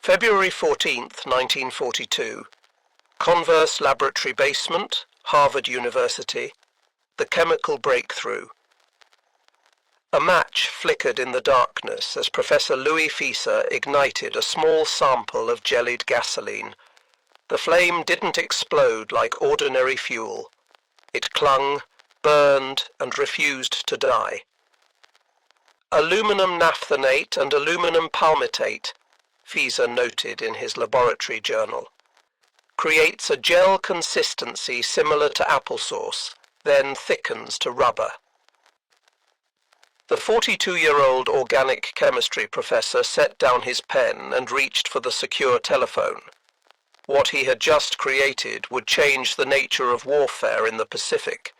February 14th, 1942. Converse Laboratory Basement, Harvard University. The Chemical Breakthrough. A match flickered in the darkness as Professor Louis Fieser ignited a small sample of jellied gasoline. The flame didn't explode like ordinary fuel. It clung, burned, and refused to die. Aluminum naphthenate and aluminum palmitate, Fieser noted in his laboratory journal, creates a gel consistency similar to applesauce, then thickens to rubber. The 42-year-old organic chemistry professor set down his pen and reached for the secure telephone. What he had just created would change the nature of warfare in the Pacific.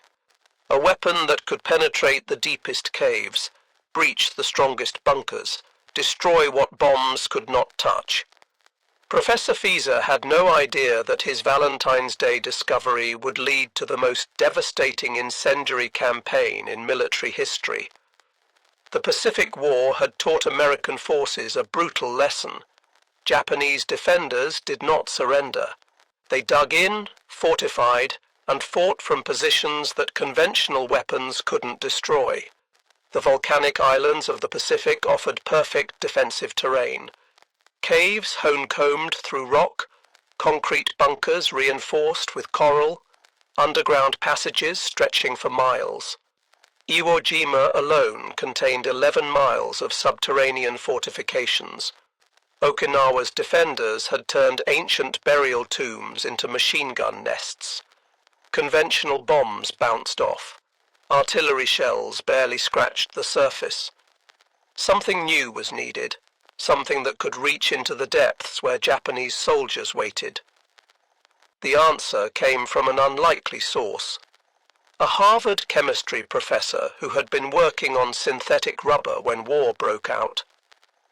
A weapon that could penetrate the deepest caves, breach the strongest bunkers, destroy what bombs could not touch. Professor Fieser had no idea that his Valentine's Day discovery would lead to the most devastating incendiary campaign in military history. The Pacific War had taught American forces a brutal lesson. Japanese defenders did not surrender. They dug in, fortified, and fought from positions that conventional weapons couldn't destroy. The volcanic islands of the Pacific offered perfect defensive terrain. Caves honeycombed through rock, concrete bunkers reinforced with coral, underground passages stretching for miles. Iwo Jima alone contained 11 miles of subterranean fortifications. Okinawa's defenders had turned ancient burial tombs into machine gun nests. Conventional bombs bounced off. Artillery shells barely scratched the surface. Something new was needed, something that could reach into the depths where Japanese soldiers waited. The answer came from an unlikely source. A Harvard chemistry professor who had been working on synthetic rubber when war broke out.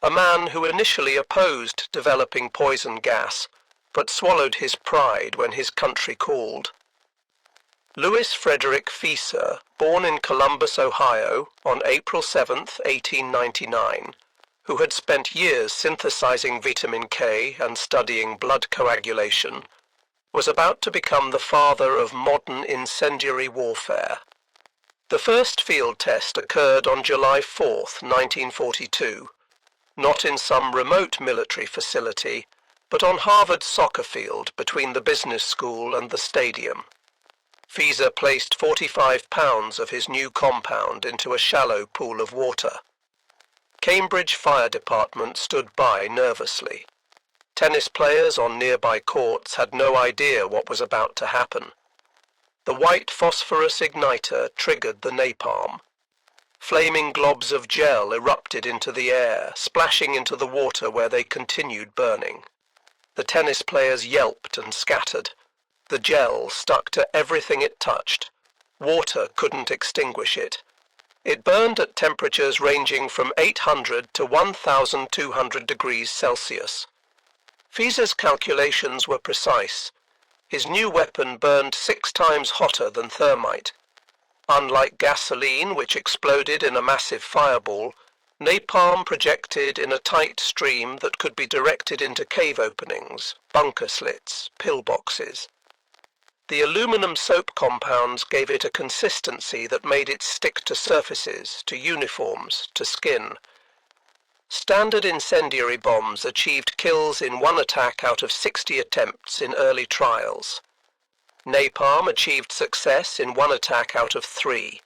A man who initially opposed developing poison gas, but swallowed his pride when his country called. Louis Frederick Fieser, born in Columbus, Ohio, on April 7, 1899, who had spent years synthesizing vitamin K and studying blood coagulation, was about to become the father of modern incendiary warfare. The first field test occurred on July 4, 1942, not in some remote military facility, but on Harvard's soccer field between the business school and the stadium. Fieser placed 45 pounds of his new compound into a shallow pool of water. Cambridge Fire Department stood by nervously. Tennis players on nearby courts had no idea what was about to happen. The white phosphorus igniter triggered the napalm. Flaming globs of gel erupted into the air, splashing into the water where they continued burning. The tennis players yelped and scattered. The gel stuck to everything it touched. Water couldn't extinguish it. It burned at temperatures ranging from 800 to 1,200 degrees Celsius. Fieser's calculations were precise. His new weapon burned 6 times hotter than thermite. Unlike gasoline, which exploded in a massive fireball, napalm projected in a tight stream that could be directed into cave openings, bunker slits, pillboxes. The aluminum soap compounds gave it a consistency that made it stick to surfaces, to uniforms, to skin. Standard incendiary bombs achieved kills in 1 attack out of 60 attempts in early trials. Napalm achieved success in 1 attack out of 3.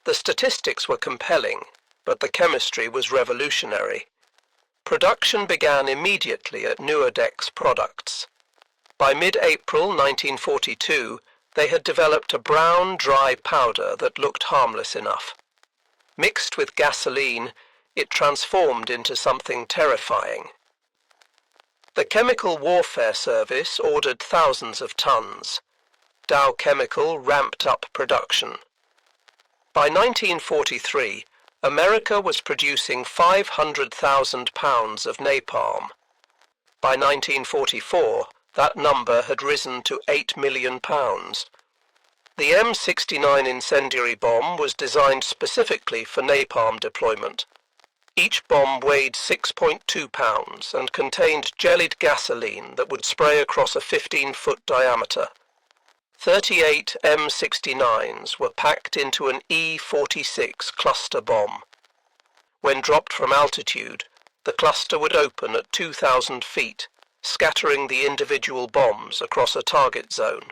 The statistics were compelling, but the chemistry was revolutionary. Production began immediately at Nuadex Products. By mid-April 1942, they had developed a brown, dry powder that looked harmless enough. Mixed with gasoline, it transformed into something terrifying. The Chemical Warfare Service ordered thousands of tons. Dow Chemical ramped up production. By 1943, America was producing 500,000 pounds of napalm. By 1944, that number had risen to 8 million pounds. The M69 incendiary bomb was designed specifically for napalm deployment. Each bomb weighed 6.2 pounds and contained jellied gasoline that would spray across a 15-foot diameter. 38 M69s were packed into an E-46 cluster bomb. When dropped from altitude, the cluster would open at 2,000 feet, scattering the individual bombs across a target zone.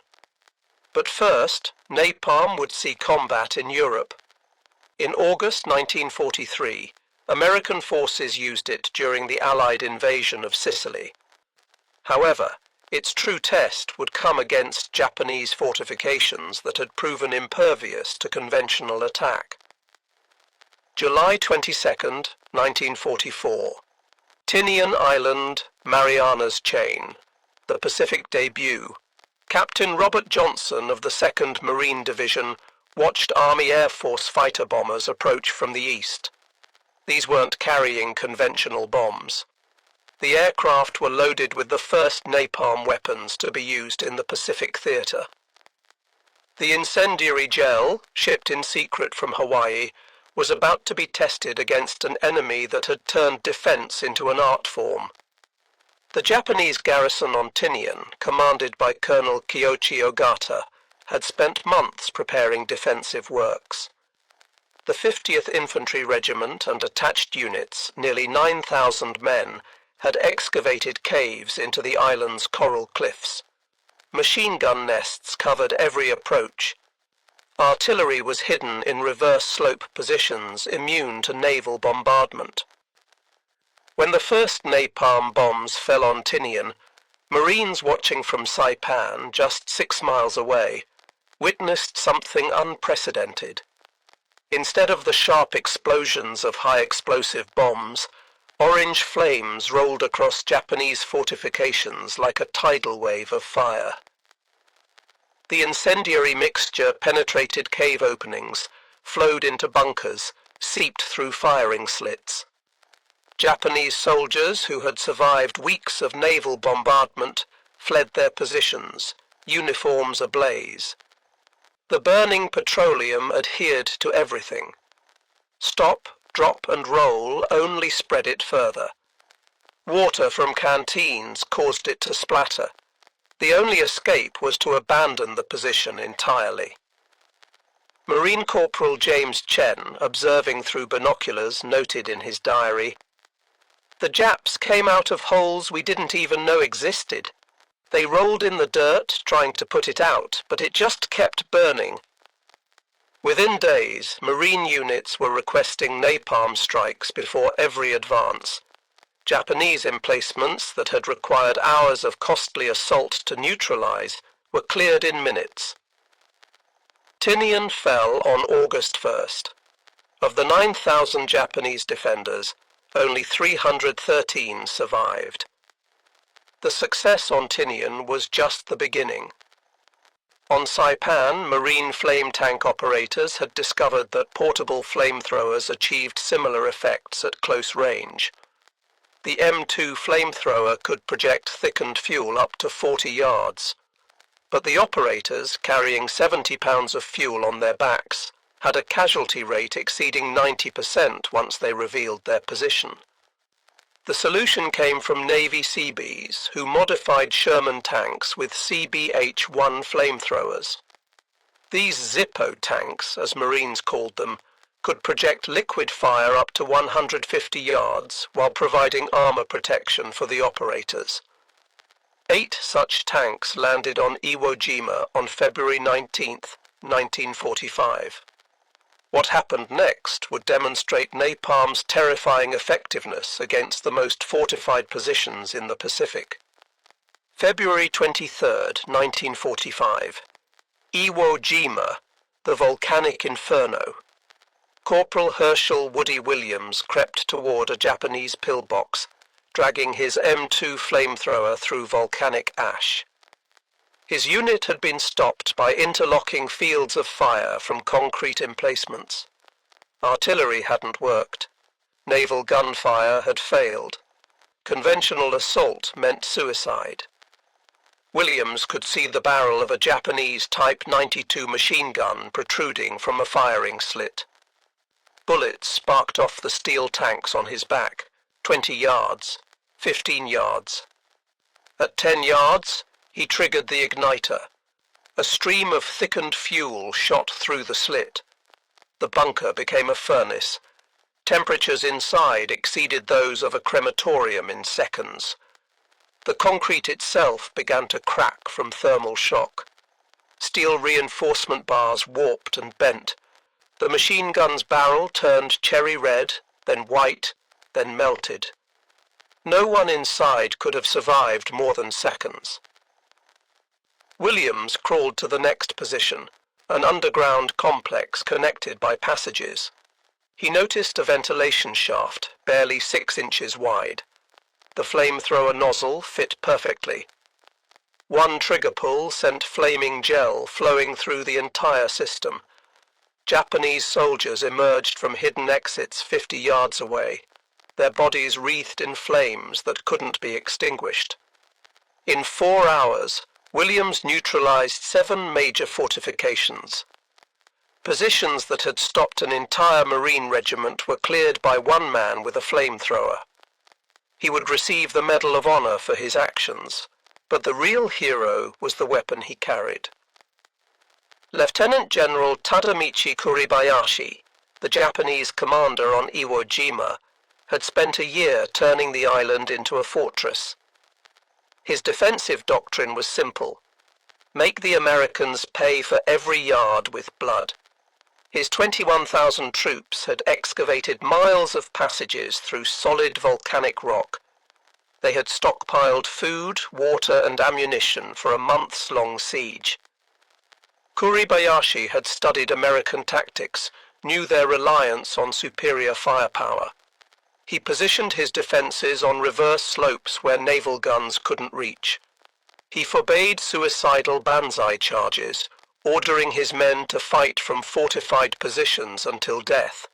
But first, napalm would see combat in Europe. In August 1943, American forces used it during the Allied invasion of Sicily. However, its true test would come against Japanese fortifications that had proven impervious to conventional attack. July 22, 1944. Tinian Island, Marianas Chain, the Pacific debut. Captain Robert Johnson of the 2nd Marine Division watched Army Air Force fighter bombers approach from the east. These weren't carrying conventional bombs. The aircraft were loaded with the first napalm weapons to be used in the Pacific theater. The incendiary gel, shipped in secret from Hawaii, was about to be tested against an enemy that had turned defense into an art form. The Japanese garrison on Tinian, commanded by Colonel Kiyoshi Ogata, had spent months preparing defensive works. The 50th Infantry Regiment and attached units, nearly 9,000 men, had excavated caves into the island's coral cliffs. Machine gun nests covered every approach. Artillery was hidden in reverse slope positions immune to naval bombardment. When the first napalm bombs fell on Tinian, Marines watching from Saipan, just 6 miles away, witnessed something unprecedented. Instead of the sharp explosions of high-explosive bombs, orange flames rolled across Japanese fortifications like a tidal wave of fire. The incendiary mixture penetrated cave openings, flowed into bunkers, seeped through firing slits. Japanese soldiers who had survived weeks of naval bombardment fled their positions, uniforms ablaze. The burning petroleum adhered to everything. Stop, drop and roll only spread it further. Water from canteens caused it to splatter. The only escape was to abandon the position entirely. Marine Corporal James Chen, observing through binoculars, noted in his diary, "The Japs came out of holes we didn't even know existed. They rolled in the dirt, trying to put it out, but it just kept burning." Within days, Marine units were requesting napalm strikes before every advance. Japanese emplacements that had required hours of costly assault to neutralize were cleared in minutes. Tinian fell on August 1st. Of the 9,000 Japanese defenders, only 313 survived. The success on Tinian was just the beginning. On Saipan, Marine flame tank operators had discovered that portable flamethrowers achieved similar effects at close range. The M2 flamethrower could project thickened fuel up to 40 yards. But the operators, carrying 70 pounds of fuel on their backs, had a casualty rate exceeding 90% once they revealed their position. The solution came from Navy Seabees, who modified Sherman tanks with CBH-1 flamethrowers. These Zippo tanks, as Marines called them, could project liquid fire up to 150 yards while providing armor protection for the operators. 8 such tanks landed on Iwo Jima on February 19, 1945. What happened next would demonstrate napalm's terrifying effectiveness against the most fortified positions in the Pacific. February 23, 1945. Iwo Jima, the volcanic inferno. Corporal Herschel Woody Williams crept toward a Japanese pillbox, dragging his M2 flamethrower through volcanic ash. His unit had been stopped by interlocking fields of fire from concrete emplacements. Artillery hadn't worked. Naval gunfire had failed. Conventional assault meant suicide. Williams could see the barrel of a Japanese Type 92 machine gun protruding from a firing slit. Bullets sparked off the steel tanks on his back, 20 yards, 15 yards. At 10 yards, he triggered the igniter. A stream of thickened fuel shot through the slit. The bunker became a furnace. Temperatures inside exceeded those of a crematorium in seconds. The concrete itself began to crack from thermal shock. Steel reinforcement bars warped and bent. The machine gun's barrel turned cherry red, then white, then melted. No one inside could have survived more than seconds. Williams crawled to the next position, an underground complex connected by passages. He noticed a ventilation shaft, barely 6 inches wide. The flamethrower nozzle fit perfectly. One trigger pull sent flaming gel flowing through the entire system. Japanese soldiers emerged from hidden exits 50 yards away, their bodies wreathed in flames that couldn't be extinguished. In 4 hours, Williams neutralized 7 major fortifications. Positions that had stopped an entire Marine regiment were cleared by one man with a flamethrower. He would receive the Medal of Honor for his actions, but the real hero was the weapon he carried. Lieutenant General Tadamichi Kuribayashi, the Japanese commander on Iwo Jima, had spent a year turning the island into a fortress. His defensive doctrine was simple: make the Americans pay for every yard with blood. His 21,000 troops had excavated miles of passages through solid volcanic rock. They had stockpiled food, water, and ammunition for a months-long siege. Kuribayashi had studied American tactics, knew their reliance on superior firepower. He positioned his defenses on reverse slopes where naval guns couldn't reach. He forbade suicidal banzai charges, ordering his men to fight from fortified positions until death.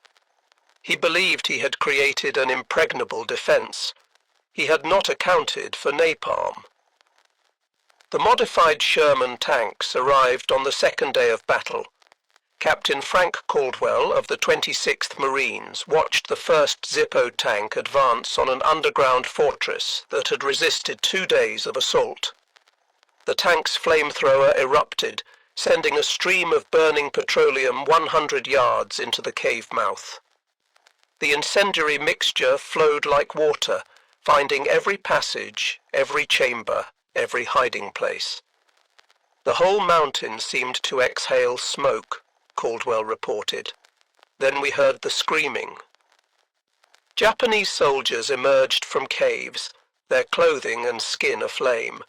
He believed he had created an impregnable defense. He had not accounted for napalm. The modified Sherman tanks arrived on the second day of battle. Captain Frank Caldwell of the 26th Marines watched the first Zippo tank advance on an underground fortress that had resisted 2 days of assault. The tank's flamethrower erupted, sending a stream of burning petroleum 100 yards into the cave mouth. The incendiary mixture flowed like water, finding every passage, every chamber, every hiding place. The whole mountain seemed to exhale smoke, Caldwell reported. Then we heard the screaming. Japanese soldiers emerged from caves, their clothing and skin aflame.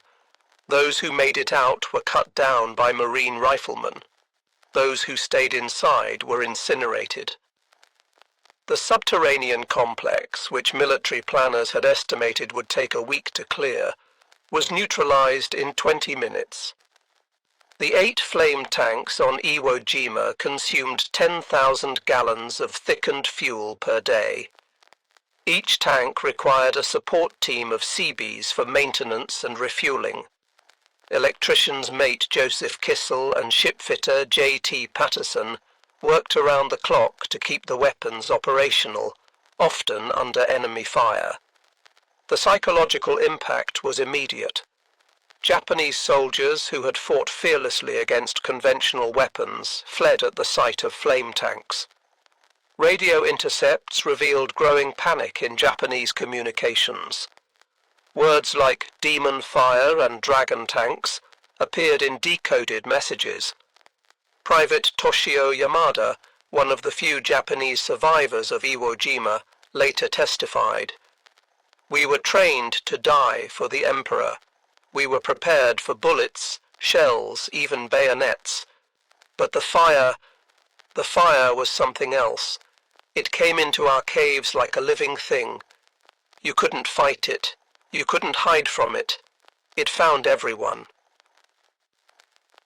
Those who made it out were cut down by Marine riflemen. Those who stayed inside were incinerated. The subterranean complex, which military planners had estimated would take a week to clear, was neutralized in 20 minutes. The 8 flame tanks on Iwo Jima consumed 10,000 gallons of thickened fuel per day. Each tank required a support team of Seabees for maintenance and refueling. Electrician's mate Joseph Kissel and shipfitter J.T. Patterson worked around the clock to keep the weapons operational, often under enemy fire. The psychological impact was immediate. Japanese soldiers who had fought fearlessly against conventional weapons fled at the sight of flame tanks. Radio intercepts revealed growing panic in Japanese communications. Words like demon fire and dragon tanks appeared in decoded messages. Private Toshio Yamada, one of the few Japanese survivors of Iwo Jima, later testified, "We were trained to die for the Emperor. We were prepared for bullets, shells, even bayonets. But the fire was something else. It came into our caves like a living thing. You couldn't fight it. You couldn't hide from it. It found everyone."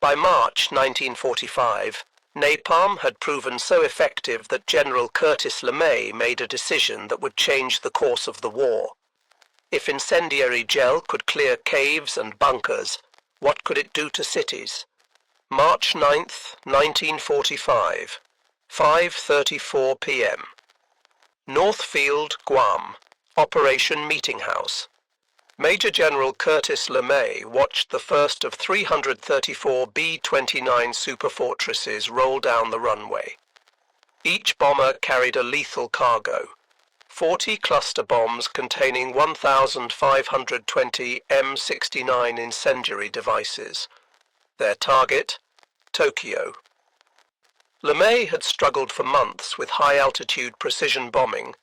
By March 1945, napalm had proven so effective that General Curtis LeMay made a decision that would change the course of the war. If incendiary gel could clear caves and bunkers, what could it do to cities? March 9th, 1945. 5:34 p.m. Northfield, Guam, Operation Meeting House. Major General Curtis LeMay watched the first of 334 B-29 superfortresses roll down the runway. Each bomber carried a lethal cargo, 40 cluster bombs containing 1,520 M69 incendiary devices. Their target, Tokyo. LeMay had struggled for months with high-altitude precision bombing.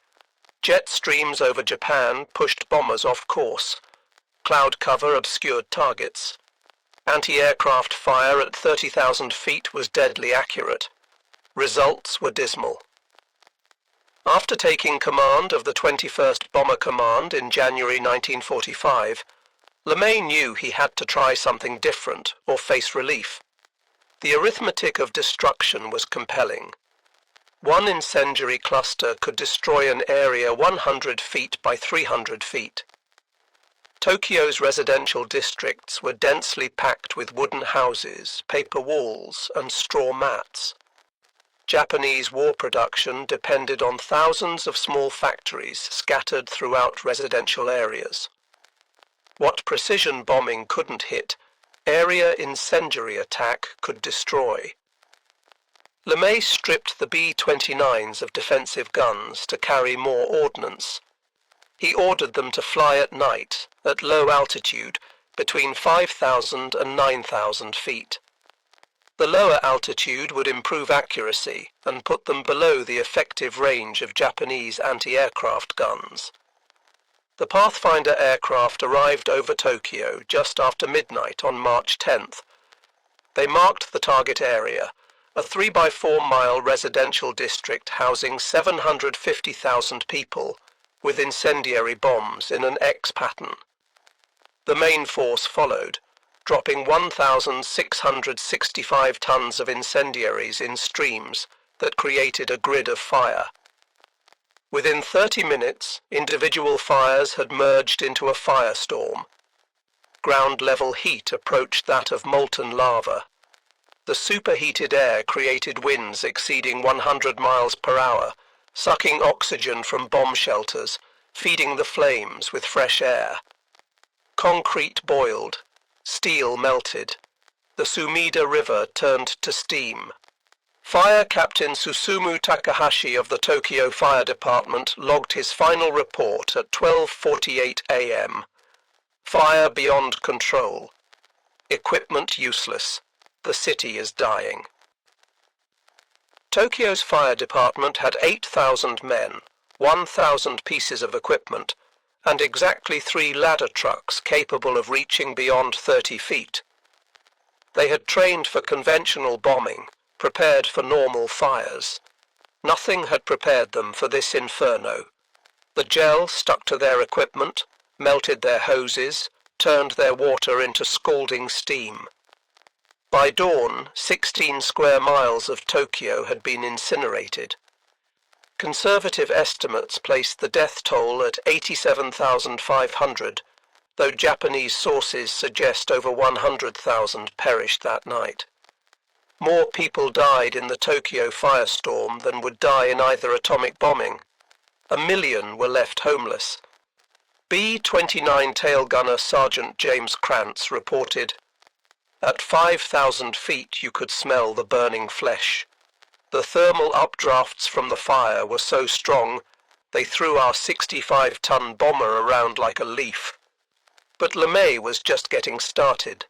Jet streams over Japan pushed bombers off course. Cloud cover obscured targets. Anti-aircraft fire at 30,000 feet was deadly accurate. Results were dismal. After taking command of the 21st Bomber Command in January 1945, LeMay knew he had to try something different or face relief. The arithmetic of destruction was compelling. One incendiary cluster could destroy an area 100 feet by 300 feet. Tokyo's residential districts were densely packed with wooden houses, paper walls, and straw mats. Japanese war production depended on thousands of small factories scattered throughout residential areas. What precision bombing couldn't hit, area incendiary attack could destroy. LeMay stripped the B-29s of defensive guns to carry more ordnance. He ordered them to fly at night, at low altitude, between 5,000 and 9,000 feet. The lower altitude would improve accuracy and put them below the effective range of Japanese anti-aircraft guns. The Pathfinder aircraft arrived over Tokyo just after midnight on March 10th. They marked the target area, a 3-by-4-mile residential district housing 750,000 people, with incendiary bombs in an X pattern. The main force followed, dropping 1,665 tons of incendiaries in streams that created a grid of fire. Within 30 minutes, individual fires had merged into a firestorm. Ground-level heat approached that of molten lava. The superheated air created winds exceeding 100 miles per hour, sucking oxygen from bomb shelters, feeding the flames with fresh air. Concrete boiled, steel melted. The Sumida River turned to steam. Fire Captain Susumu Takahashi of the Tokyo Fire Department logged his final report at 12:48 a.m. Fire beyond control. Equipment useless. The city is dying. Tokyo's fire department had 8,000 men, 1,000 pieces of equipment, and exactly 3 ladder trucks capable of reaching beyond 30 feet. They had trained for conventional bombing, prepared for normal fires. Nothing had prepared them for this inferno. The gel stuck to their equipment, melted their hoses, turned their water into scalding steam. By dawn, 16 square miles of Tokyo had been incinerated. Conservative estimates placed the death toll at 87,500, though Japanese sources suggest over 100,000 perished that night. More people died in the Tokyo firestorm than would die in either atomic bombing. 1 million were left homeless. B-29 tail gunner Sergeant James Krantz reported, "At 5,000 feet you could smell the burning flesh. The thermal updrafts from the fire were so strong they threw our 65-ton bomber around like a leaf." But LeMay was just getting started.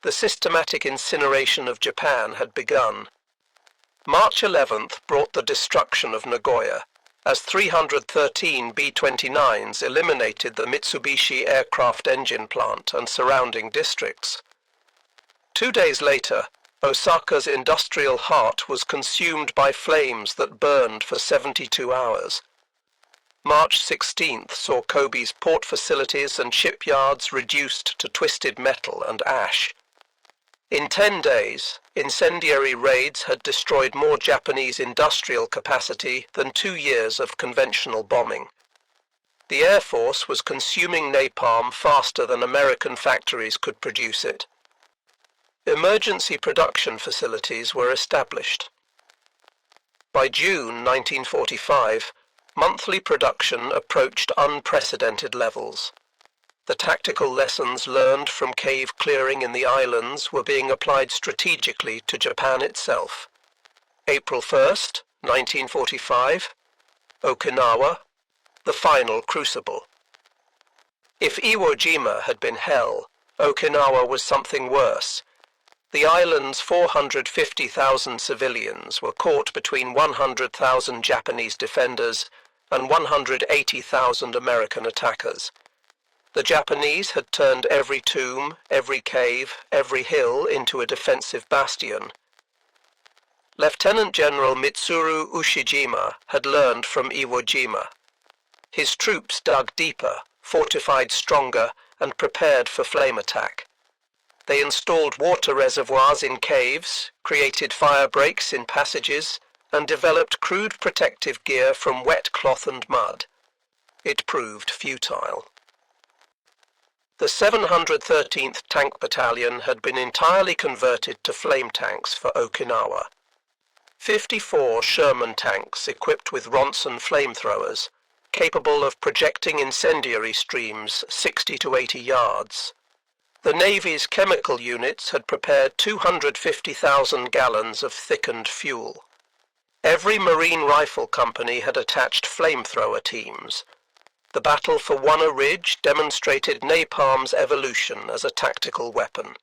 The systematic incineration of Japan had begun. March 11th brought the destruction of Nagoya, as 313 B-29s eliminated the Mitsubishi aircraft engine plant and surrounding districts. 2 days later, Osaka's industrial heart was consumed by flames that burned for 72 hours. March 16th saw Kobe's port facilities and shipyards reduced to twisted metal and ash. In 10 days, incendiary raids had destroyed more Japanese industrial capacity than 2 years of conventional bombing. The Air Force was consuming napalm faster than American factories could produce it. Emergency production facilities were established. By June 1945, monthly production approached unprecedented levels. The tactical lessons learned from cave clearing in the islands were being applied strategically to Japan itself. April 1st, 1945, Okinawa, the final crucible. If Iwo Jima had been hell, Okinawa was something worse. The island's 450,000 civilians were caught between 100,000 Japanese defenders and 180,000 American attackers. The Japanese had turned every tomb, every cave, every hill into a defensive bastion. Lieutenant General Mitsuru Ushijima had learned from Iwo Jima. His troops dug deeper, fortified stronger, and prepared for flame attack. They installed water reservoirs in caves, created fire breaks in passages, and developed crude protective gear from wet cloth and mud. It proved futile. The 713th Tank Battalion had been entirely converted to flame tanks for Okinawa. 54 Sherman tanks equipped with Ronson flamethrowers, capable of projecting incendiary streams 60 to 80 yards. The Navy's chemical units had prepared 250,000 gallons of thickened fuel. Every Marine Rifle Company had attached flamethrower teams. The battle for Wanna Ridge demonstrated napalm's evolution as a tactical weapon.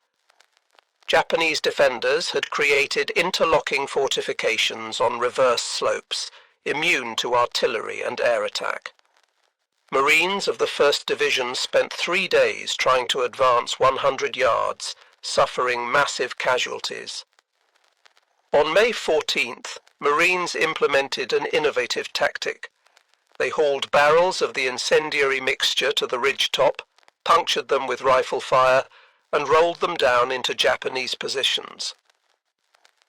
Japanese defenders had created interlocking fortifications on reverse slopes, immune to artillery and air attack. Marines of the 1st Division spent 3 days trying to advance 100 yards, suffering massive casualties. On May 14th, Marines implemented an innovative tactic. They hauled barrels of the incendiary mixture to the ridge top, punctured them with rifle fire, and rolled them down into Japanese positions.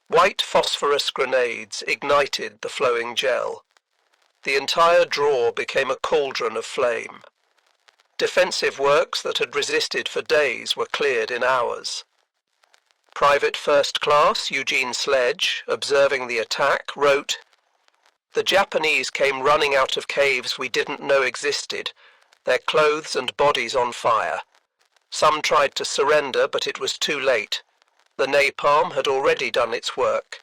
White phosphorus grenades ignited the flowing gel. The entire draw became a cauldron of flame. Defensive works that had resisted for days were cleared in hours. Private First Class Eugene Sledge, observing the attack, wrote, "The Japanese came running out of caves we didn't know existed, their clothes and bodies on fire. Some tried to surrender, but it was too late. The napalm had already done its work.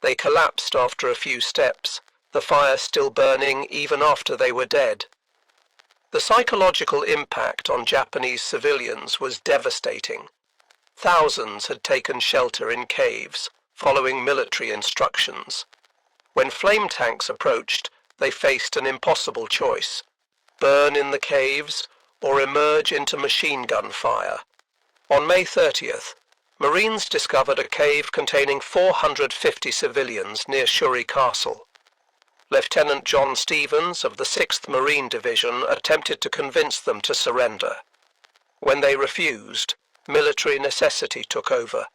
They collapsed after a few steps, the fire still burning even after they were dead." The psychological impact on Japanese civilians was devastating. Thousands had taken shelter in caves, following military instructions. When flame tanks approached, they faced an impossible choice: burn in the caves or emerge into machine gun fire. On May 30th, Marines discovered a cave containing 450 civilians near Shuri Castle. Lieutenant John Stevens of the 6th Marine Division attempted to convince them to surrender. When they refused, military necessity took over.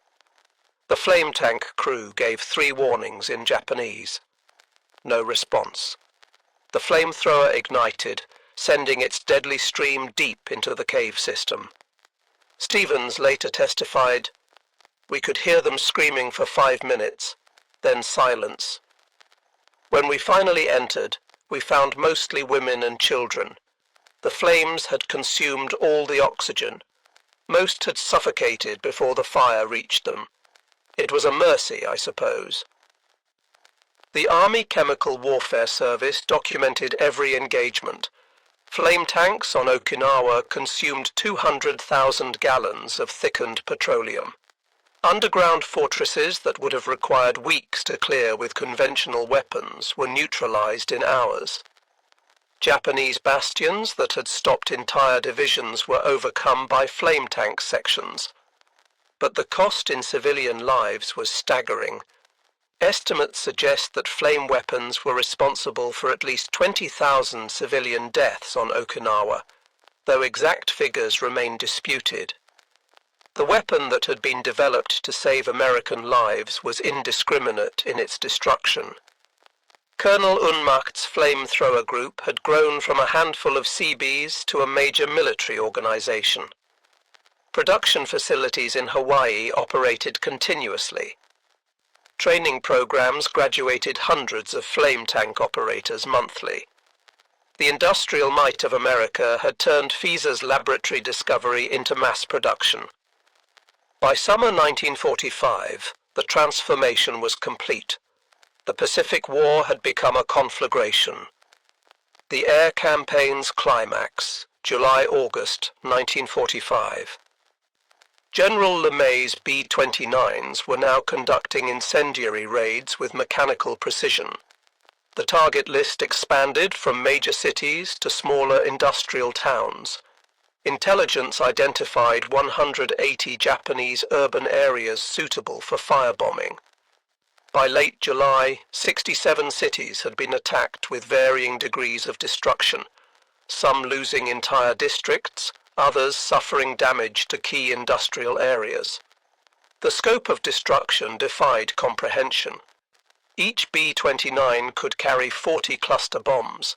The flame tank crew gave 3 warnings in Japanese. No response. The flamethrower ignited, sending its deadly stream deep into the cave system. Stevens later testified, "We could hear them screaming for 5 minutes, then silence. When we finally entered, we found mostly women and children. The flames had consumed all the oxygen. Most had suffocated before the fire reached them. It was a mercy, I suppose." The Army Chemical Warfare Service documented every engagement. Flame tanks on Okinawa consumed 200,000 gallons of thickened petroleum. Underground fortresses that would have required weeks to clear with conventional weapons were neutralized in hours. Japanese bastions that had stopped entire divisions were overcome by flame tank sections. But the cost in civilian lives was staggering. Estimates suggest that flame weapons were responsible for at least 20,000 civilian deaths on Okinawa, though exact figures remain disputed. The weapon that had been developed to save American lives was indiscriminate in its destruction. Colonel Unmacht's flamethrower group had grown from a handful of Seabees to a major military organization. Production facilities in Hawaii operated continuously. Training programs graduated hundreds of flame tank operators monthly. The industrial might of America had turned FISA's laboratory discovery into mass production. By summer 1945, the transformation was complete. The Pacific War had become a conflagration. The air campaign's climax, July-August 1945. General LeMay's B-29s were now conducting incendiary raids with mechanical precision. The target list expanded from major cities to smaller industrial towns. Intelligence identified 180 Japanese urban areas suitable for firebombing. By late July, 67 cities had been attacked with varying degrees of destruction, some losing entire districts, others suffering damage to key industrial areas. The scope of destruction defied comprehension. Each B-29 could carry 40 cluster bombs.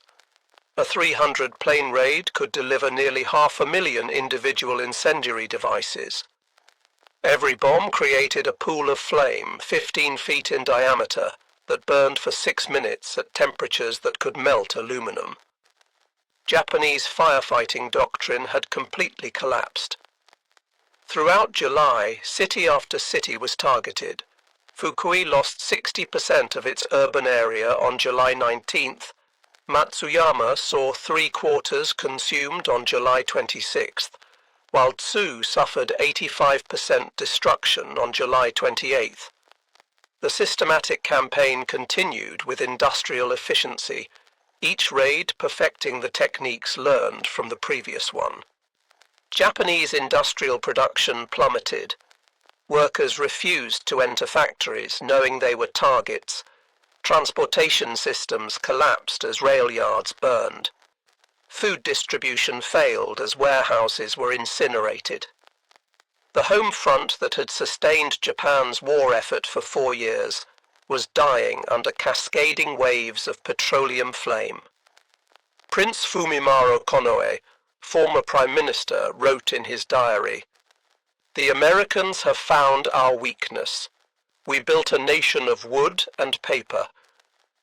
A 300-plane raid could deliver nearly 500,000 individual incendiary devices. Every bomb created a pool of flame 15 feet in diameter that burned for 6 minutes at temperatures that could melt aluminum. Japanese firefighting doctrine had completely collapsed. Throughout July, city after city was targeted. Fukui lost 60% of its urban area on July 19th. Matsuyama saw 3/4 consumed on July 26th, while Tsu suffered 85% destruction on July 28th. The systematic campaign continued with industrial efficiency, each raid perfecting the techniques learned from the previous one. Japanese industrial production plummeted. Workers refused to enter factories, knowing they were targets. Transportation systems collapsed as rail yards burned. Food distribution failed as warehouses were incinerated. The home front that had sustained Japan's war effort for 4 years was dying under cascading waves of petroleum flame. Prince Fumimaro Konoe, former Prime Minister, wrote in his diary, "The Americans have found our weakness. We built a nation of wood and paper.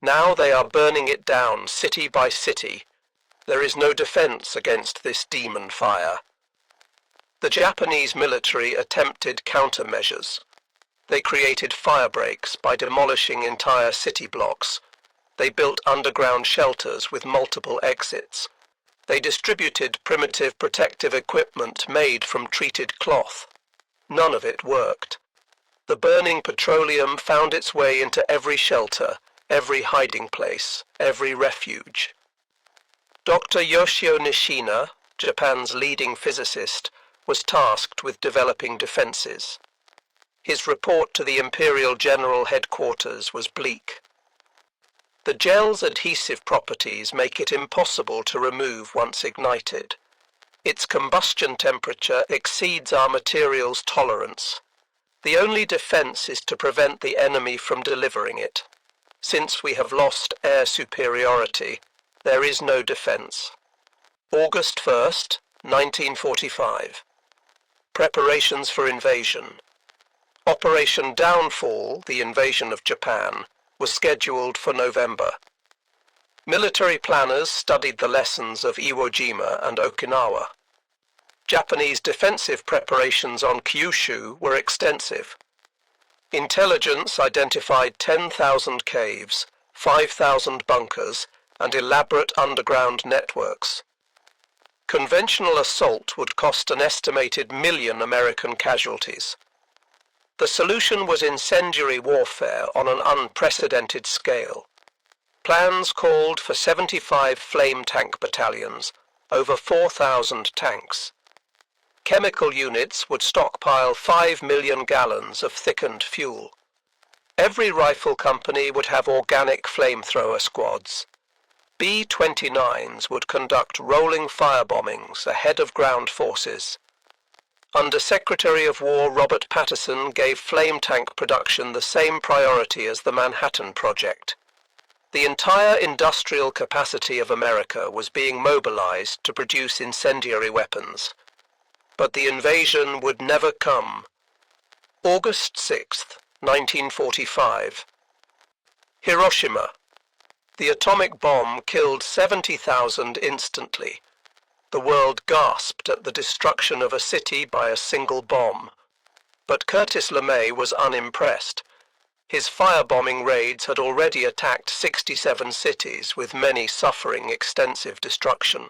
Now they are burning it down city by city. There is no defense against this demon fire." The Japanese military attempted countermeasures. They created fire breaks by demolishing entire city blocks. They built underground shelters with multiple exits. They distributed primitive protective equipment made from treated cloth. None of it worked. The burning petroleum found its way into every shelter, every hiding place, every refuge. Dr. Yoshio Nishina, Japan's leading physicist, was tasked with developing defenses. His report to the Imperial General Headquarters was bleak. The gel's adhesive properties make it impossible to remove once ignited. Its combustion temperature exceeds our material's tolerance. The only defense is to prevent the enemy from delivering it. Since we have lost air superiority, there is no defense. August 1st, 1945. Preparations for invasion. Operation Downfall, the invasion of Japan, was scheduled for November. Military planners studied the lessons of Iwo Jima and Okinawa. Japanese defensive preparations on Kyushu were extensive. Intelligence identified 10,000 caves, 5,000 bunkers, and elaborate underground networks. Conventional assault would cost an estimated 1 million American casualties. The solution was incendiary warfare on an unprecedented scale. Plans called for 75 flame tank battalions, over 4,000 tanks. Chemical units would stockpile 5 million gallons of thickened fuel. Every rifle company would have organic flamethrower squads. B-29s would conduct rolling firebombings ahead of ground forces. Under Secretary of War Robert Patterson gave flame tank production the same priority as the Manhattan Project. The entire industrial capacity of America was being mobilized to produce incendiary weapons. But the invasion would never come. August 6th, 1945. Hiroshima. The atomic bomb killed 70,000 instantly. The world gasped at the destruction of a city by a single bomb. But Curtis LeMay was unimpressed. His firebombing raids had already attacked 67 cities, with many suffering extensive destruction.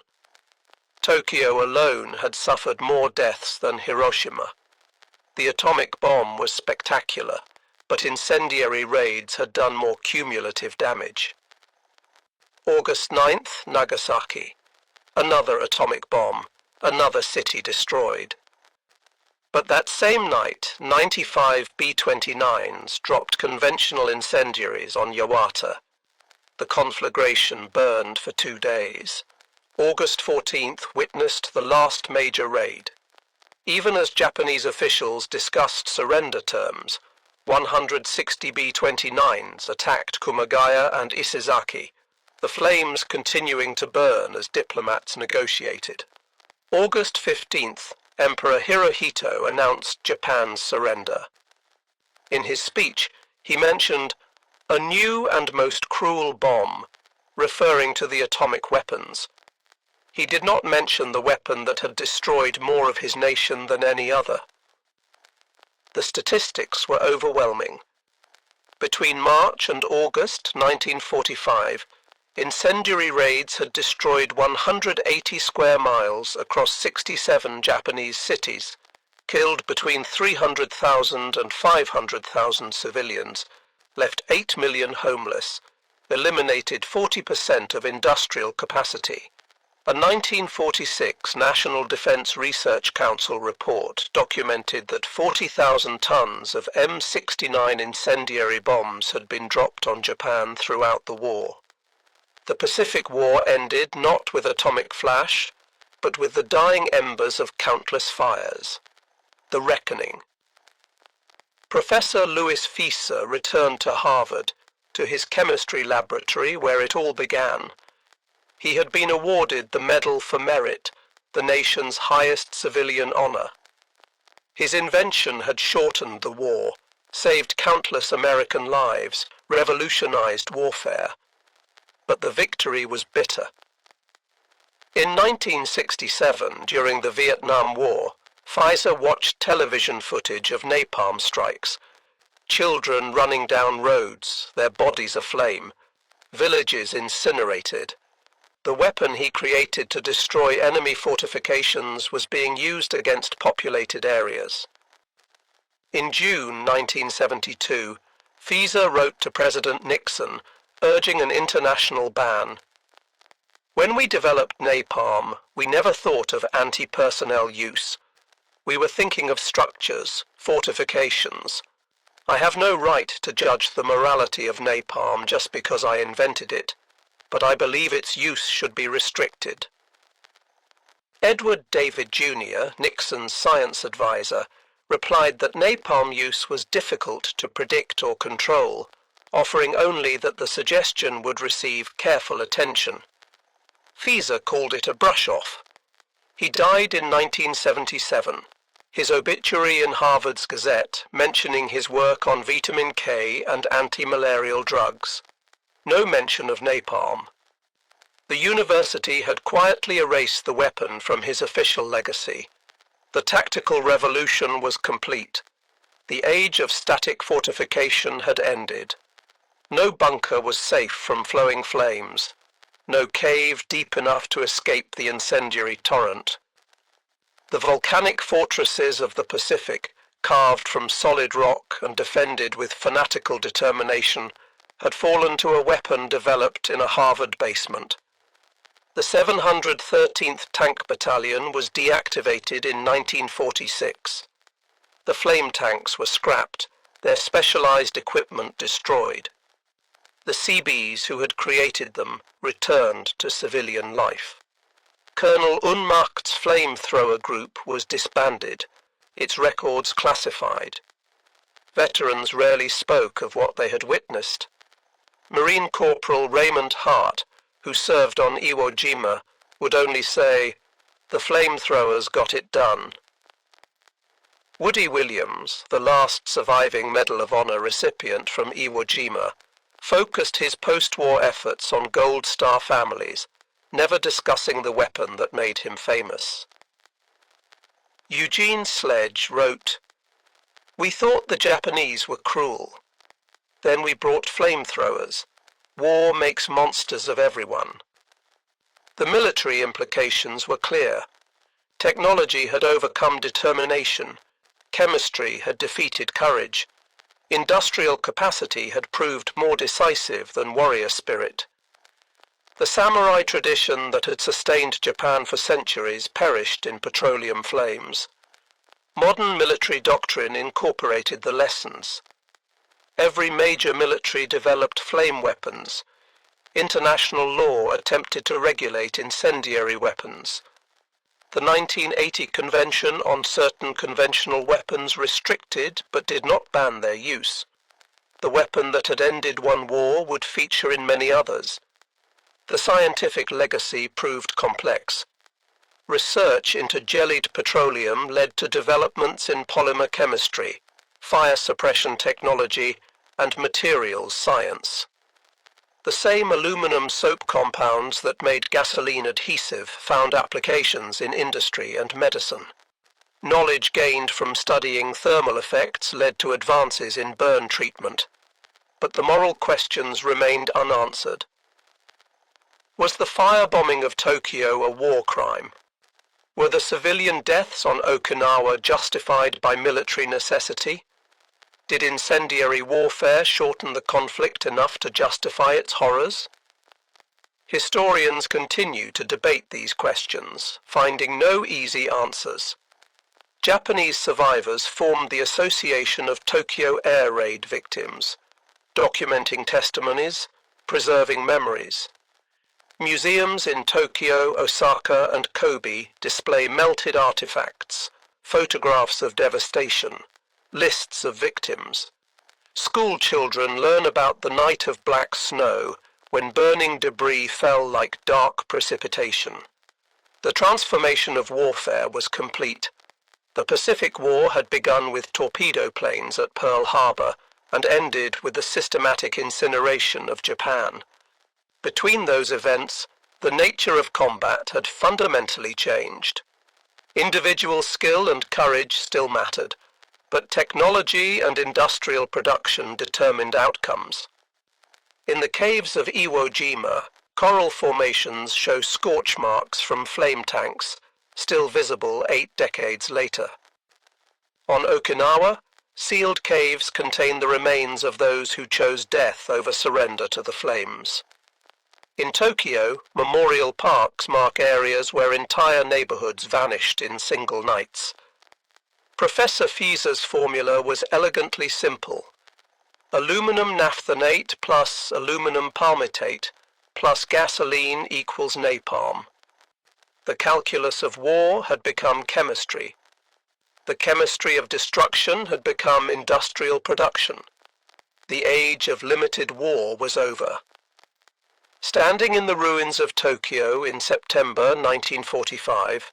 Tokyo alone had suffered more deaths than Hiroshima. The atomic bomb was spectacular, but incendiary raids had done more cumulative damage. August 9th, Nagasaki. Another atomic bomb, another city destroyed. But that same night, 95 B-29s dropped conventional incendiaries on Yawata. The conflagration burned for 2 days. August 14th witnessed the last major raid. Even as Japanese officials discussed surrender terms, 160 B-29s attacked Kumagaya and Isezaki, the flames continuing to burn as diplomats negotiated. August 15th, Emperor Hirohito announced Japan's surrender. In his speech, he mentioned a new and most cruel bomb, referring to the atomic weapons. He did not mention the weapon that had destroyed more of his nation than any other. The statistics were overwhelming. Between March and August 1945, incendiary raids had destroyed 180 square miles across 67 Japanese cities, killed between 300,000 and 500,000 civilians, left 8 million homeless, eliminated 40% of industrial capacity. A 1946 National Defense Research Council report documented that 40,000 tons of M69 incendiary bombs had been dropped on Japan throughout the war. The Pacific War ended not with atomic flash, but with the dying embers of countless fires. The Reckoning. Professor Louis Fieser returned to Harvard, to his chemistry laboratory where it all began. He had been awarded the Medal for Merit, the nation's highest civilian honor. His invention had shortened the war, saved countless American lives, revolutionized warfare. But the victory was bitter. In 1967, during the Vietnam War, Fieser watched television footage of napalm strikes. Children running down roads, their bodies aflame, villages incinerated. The weapon he created to destroy enemy fortifications was being used against populated areas. In June 1972, Fieser wrote to President Nixon, urging an international ban. When we developed napalm, we never thought of anti-personnel use. We were thinking of structures, fortifications. I have no right to judge the morality of napalm just because I invented it, but I believe its use should be restricted. Edward David Jr., Nixon's science advisor, replied that napalm use was difficult to predict or control, offering only that the suggestion would receive careful attention. Fieser called it a brush-off. He died in 1977, his obituary in Harvard's Gazette mentioning his work on vitamin K and anti-malarial drugs. No mention of napalm. The university had quietly erased the weapon from his official legacy. The tactical revolution was complete. The age of static fortification had ended. No bunker was safe from flowing flames, no cave deep enough to escape the incendiary torrent. The volcanic fortresses of the Pacific, carved from solid rock and defended with fanatical determination, had fallen to a weapon developed in a Harvard basement. The 713th Tank Battalion was deactivated in 1946. The flame tanks were scrapped, their specialized equipment destroyed. The Seabees who had created them returned to civilian life. Colonel Unmacht's flamethrower group was disbanded, its records classified. Veterans rarely spoke of what they had witnessed. Marine Corporal Raymond Hart, who served on Iwo Jima, would only say, "The flamethrowers got it done." Woody Williams, the last surviving Medal of Honor recipient from Iwo Jima, focused his post-war efforts on Gold Star families, never discussing the weapon that made him famous. Eugene Sledge wrote, "We thought the Japanese were cruel. Then we brought flamethrowers. War makes monsters of everyone." The military implications were clear. Technology had overcome determination. Chemistry had defeated courage. Industrial capacity had proved more decisive than warrior spirit. The samurai tradition that had sustained Japan for centuries perished in petroleum flames. Modern military doctrine incorporated the lessons. Every major military developed flame weapons. International law attempted to regulate incendiary weapons. The 1980 Convention on certain conventional weapons restricted but did not ban their use. The weapon that had ended one war would feature in many others. The scientific legacy proved complex. Research into jellied petroleum led to developments in polymer chemistry, fire suppression technology, and materials science. The same aluminum soap compounds that made gasoline adhesive found applications in industry and medicine. Knowledge gained from studying thermal effects led to advances in burn treatment, but the moral questions remained unanswered. Was the firebombing of Tokyo a war crime? Were the civilian deaths on Okinawa justified by military necessity? Did incendiary warfare shorten the conflict enough to justify its horrors? Historians continue to debate these questions, finding no easy answers. Japanese survivors formed the Association of Tokyo Air Raid Victims, documenting testimonies, preserving memories. Museums in Tokyo, Osaka, and Kobe display melted artifacts, photographs of devastation, lists of victims. School children learn about the night of black snow when burning debris fell like dark precipitation. The transformation of warfare was complete. The Pacific War had begun with torpedo planes at Pearl Harbor and ended with the systematic incineration of Japan. Between those events, the nature of combat had fundamentally changed. Individual skill and courage still mattered, but technology and industrial production determined outcomes. In the caves of Iwo Jima, coral formations show scorch marks from flame tanks, still visible 8 decades later. On Okinawa, sealed caves contain the remains of those who chose death over surrender to the flames. In Tokyo, memorial parks mark areas where entire neighborhoods vanished in single nights. Professor Fieser's formula was elegantly simple. Aluminum naphthenate plus aluminum palmitate plus gasoline equals napalm. The calculus of war had become chemistry. The chemistry of destruction had become industrial production. The age of limited war was over. Standing in the ruins of Tokyo in September 1945,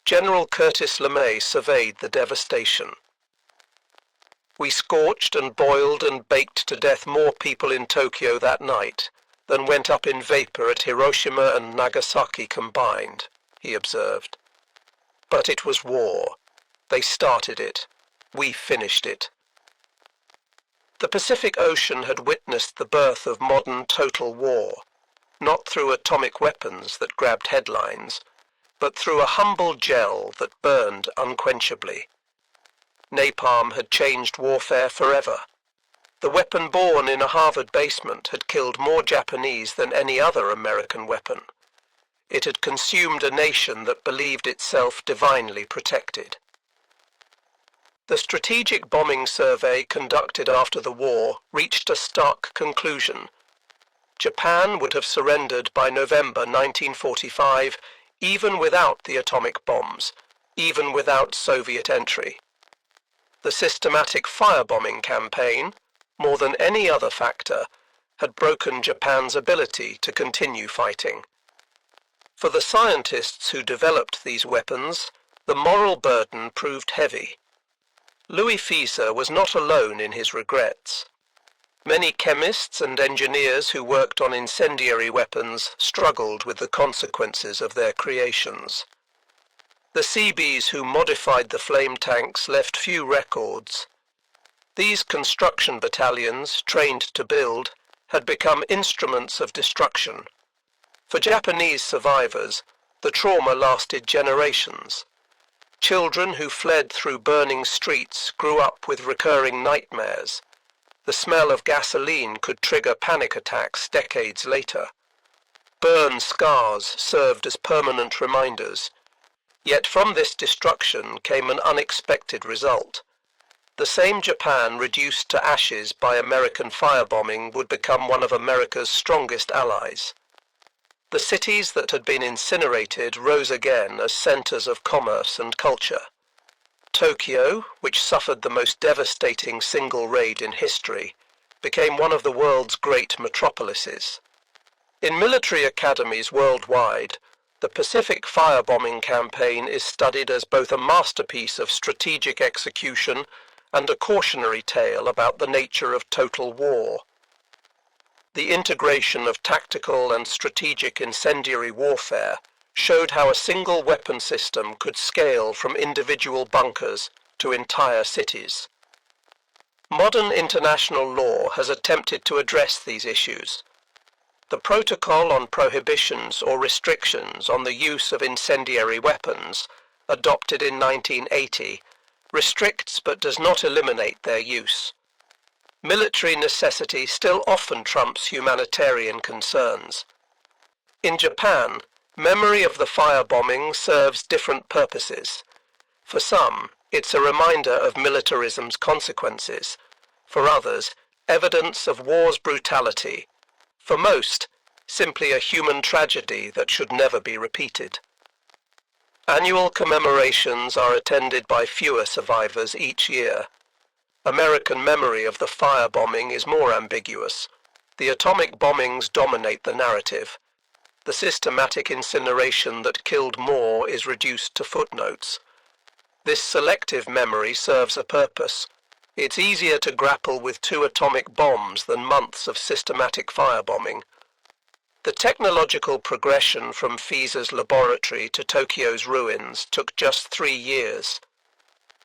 General Curtis LeMay surveyed the devastation. "We scorched and boiled and baked to death more people in Tokyo that night than went up in vapor at Hiroshima and Nagasaki combined," he observed. But it was war. They started it. We finished it. The Pacific Ocean had witnessed the birth of modern total war, not through atomic weapons that grabbed headlines, but through a humble gel that burned unquenchably. Napalm had changed warfare forever. The weapon born in a Harvard basement had killed more Japanese than any other American weapon. It had consumed a nation that believed itself divinely protected. The strategic bombing survey conducted after the war reached a stark conclusion. Japan would have surrendered by November 1945 even without the atomic bombs, even without Soviet entry. The systematic firebombing campaign, more than any other factor, had broken Japan's ability to continue fighting. For the scientists who developed these weapons, the moral burden proved heavy. Louis Fieser was not alone in his regrets. Many chemists and engineers who worked on incendiary weapons struggled with the consequences of their creations. The Seabees who modified the flame tanks left few records. These construction battalions, trained to build, had become instruments of destruction. For Japanese survivors, the trauma lasted generations. Children who fled through burning streets grew up with recurring nightmares. The smell of gasoline could trigger panic attacks decades later. Burn scars served as permanent reminders. Yet from this destruction came an unexpected result. The same Japan reduced to ashes by American firebombing would become one of America's strongest allies. The cities that had been incinerated rose again as centers of commerce and culture. Tokyo, which suffered the most devastating single raid in history, became one of the world's great metropolises. In military academies worldwide, the Pacific firebombing campaign is studied as both a masterpiece of strategic execution and a cautionary tale about the nature of total war. The integration of tactical and strategic incendiary warfare showed how a single weapon system could scale from individual bunkers to entire cities. Modern international law has attempted to address these issues. The Protocol on Prohibitions or Restrictions on the Use of Incendiary Weapons, adopted in 1980, restricts but does not eliminate their use. Military necessity still often trumps humanitarian concerns. In Japan, memory of the firebombing serves different purposes. For some, it's a reminder of militarism's consequences. For others, evidence of war's brutality. For most, simply a human tragedy that should never be repeated. Annual commemorations are attended by fewer survivors each year. American memory of the firebombing is more ambiguous. The atomic bombings dominate the narrative. The systematic incineration that killed more is reduced to footnotes. This selective memory serves a purpose. It's easier to grapple with 2 atomic bombs than months of systematic firebombing. The technological progression from Fieser's laboratory to Tokyo's ruins took just 3 years.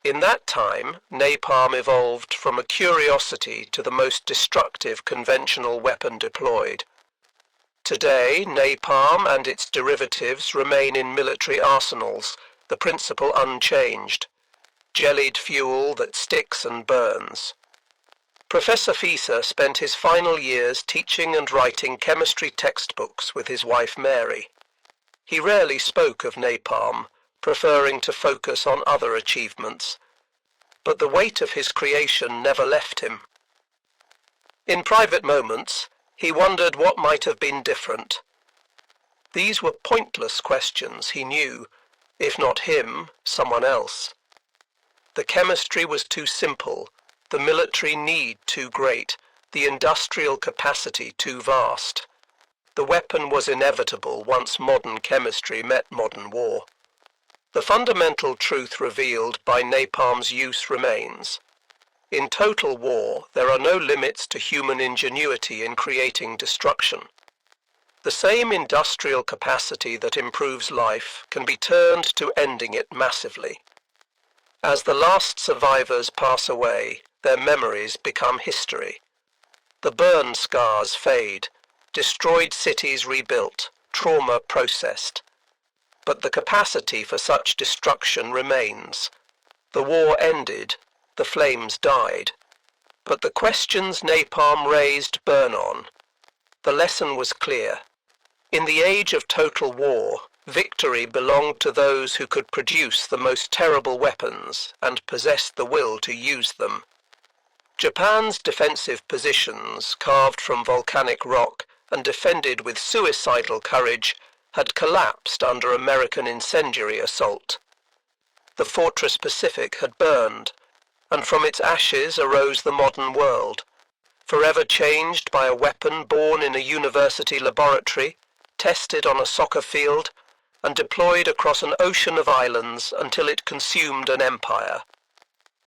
In that time, napalm evolved from a curiosity to the most destructive conventional weapon deployed. Today, napalm and its derivatives remain in military arsenals, the principle unchanged. Jellied fuel that sticks and burns. Professor Fieser spent his final years teaching and writing chemistry textbooks with his wife Mary. He rarely spoke of napalm, preferring to focus on other achievements. But the weight of his creation never left him. In private moments, he wondered what might have been different. These were pointless questions, he knew. If not him, someone else. The chemistry was too simple, the military need too great, the industrial capacity too vast. The weapon was inevitable once modern chemistry met modern war. The fundamental truth revealed by napalm's use remains. In total war, there are no limits to human ingenuity in creating destruction. The same industrial capacity that improves life can be turned to ending it massively. As the last survivors pass away, their memories become history. The burn scars fade, destroyed cities rebuilt, trauma processed. But the capacity for such destruction remains. The war ended, the flames died. But the questions napalm raised burn on. The lesson was clear. In the age of total war, victory belonged to those who could produce the most terrible weapons and possessed the will to use them. Japan's defensive positions, carved from volcanic rock and defended with suicidal courage, had collapsed under American incendiary assault. The Fortress Pacific had burned, and from its ashes arose the modern world, forever changed by a weapon born in a university laboratory, tested on a soccer field, and deployed across an ocean of islands until it consumed an empire.